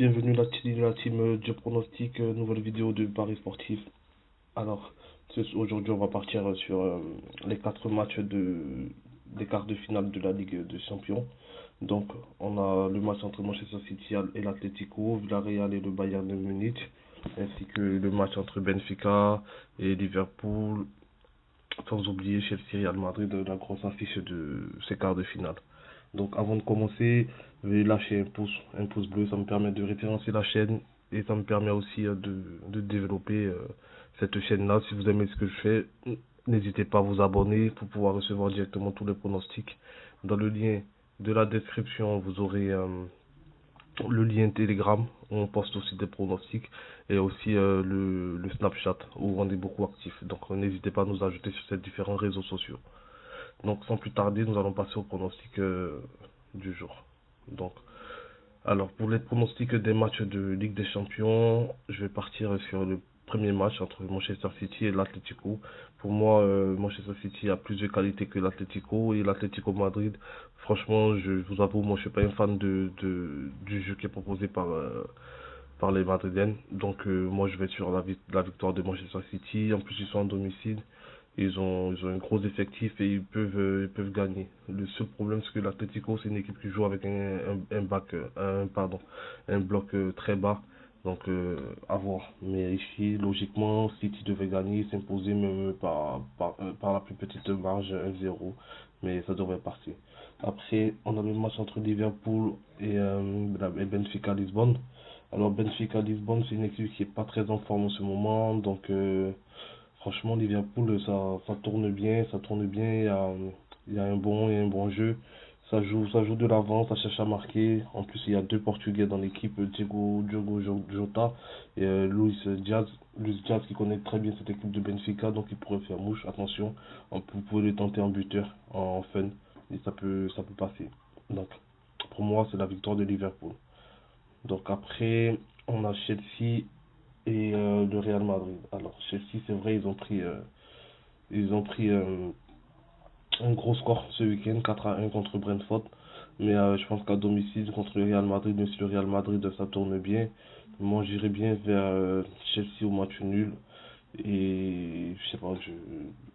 Bienvenue la team du pronostic, nouvelle vidéo de Paris Sportif. Alors, aujourd'hui on va partir sur les 4 matchs des quarts de finale de la Ligue des Champions. Donc, on a le match entre Manchester City et l'Atlético, Villarreal et le Bayern de Munich, ainsi que le match entre Benfica et Liverpool, sans oublier Chelsea Real Madrid, la grosse affiche de ces quarts de finale. Donc avant de commencer, veuillez lâcher un pouce bleu, ça me permet de référencer la chaîne et ça me permet aussi de développer cette chaîne-là. Si vous aimez ce que je fais, n'hésitez pas à vous abonner pour pouvoir recevoir directement tous les pronostics. Dans le lien de la description, vous aurez le lien Telegram où on poste aussi des pronostics et aussi le Snapchat où on est beaucoup actif. Donc n'hésitez pas à nous ajouter sur ces différents réseaux sociaux. Donc sans plus tarder, nous allons passer au pronostic du jour. Donc, alors pour les pronostics des matchs de Ligue des Champions, je vais partir sur le premier match entre Manchester City et l'Atlético. Pour moi, Manchester City a plus de qualité que l'Atlético et l'Atlético Madrid. Franchement, je vous avoue, moi je suis pas un fan du jeu qui est proposé par les Madridiennes. Donc moi je vais sur la victoire de Manchester City. En plus ils sont en domicile. Ils ont un gros effectif et ils peuvent gagner. Le seul problème, c'est que l'Atlético, c'est une équipe qui joue avec un bloc très bas. Donc, à voir. Mais ici, logiquement, City devait gagner, s'imposer même par la plus petite marge, 1-0. Mais ça devrait passer. Après, on a le match entre Liverpool et Benfica Lisbonne. Alors, Benfica Lisbonne, c'est une équipe qui est pas très en forme en ce moment. Donc, franchement, Liverpool, ça tourne bien, ça tourne bien. Il y a il y a un bon jeu. Ça joue de l'avant, ça cherche à marquer. En plus, il y a deux Portugais dans l'équipe, Diogo Jota et Diaz. Luis Diaz qui connaît très bien cette équipe de Benfica, donc il pourrait faire mouche. Attention, vous pouvez le tenter en buteur, en fun, et ça peut passer. Donc, pour moi, c'est la victoire de Liverpool. Donc après, on a Chelsea et le Real Madrid. Alors Chelsea, c'est vrai, ils ont pris un gros score ce week-end, 4-1 contre Brentford. Mais je pense qu'à domicile contre le Real Madrid, même si le Real Madrid ça tourne bien, moi j'irais bien vers Chelsea au match nul. Et je sais pas,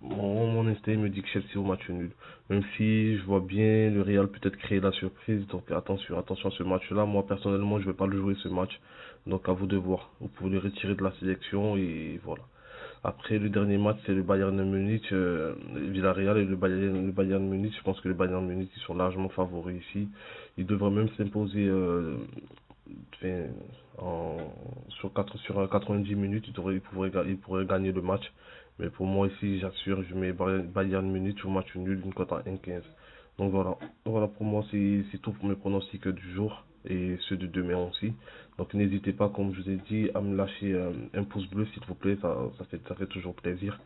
mon instinct me dit que Chelsea au match nul. Même si je vois bien le Real peut-être créer la surprise. Donc attention à ce match-là. Moi personnellement, je vais pas le jouer ce match. Donc à vous de voir. Vous pouvez le retirer de la sélection et voilà. Après le dernier match, c'est le Bayern Munich, Villarreal et le Bayern Munich. Je pense que le Bayern Munich ils sont largement favoris ici. Ils devraient même s'imposer fait, en, sur 90 minutes, il pourrait gagner le match. Mais pour moi ici, j'assure, je mets Bayern Munich au match nul, une cote à 1,15. Donc voilà pour moi, c'est tout pour mes pronostics du jour et ceux de demain aussi. Donc n'hésitez pas, comme je vous ai dit, à me lâcher un pouce bleu s'il vous plaît, ça fait toujours plaisir.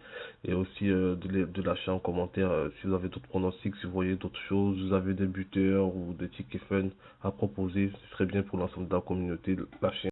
Et aussi de lâcher en commentaire si vous avez d'autres pronostics, si vous voyez d'autres choses, vous avez des buteurs ou des tickets fun à proposer, ce serait bien pour l'ensemble de la communauté. Lâchez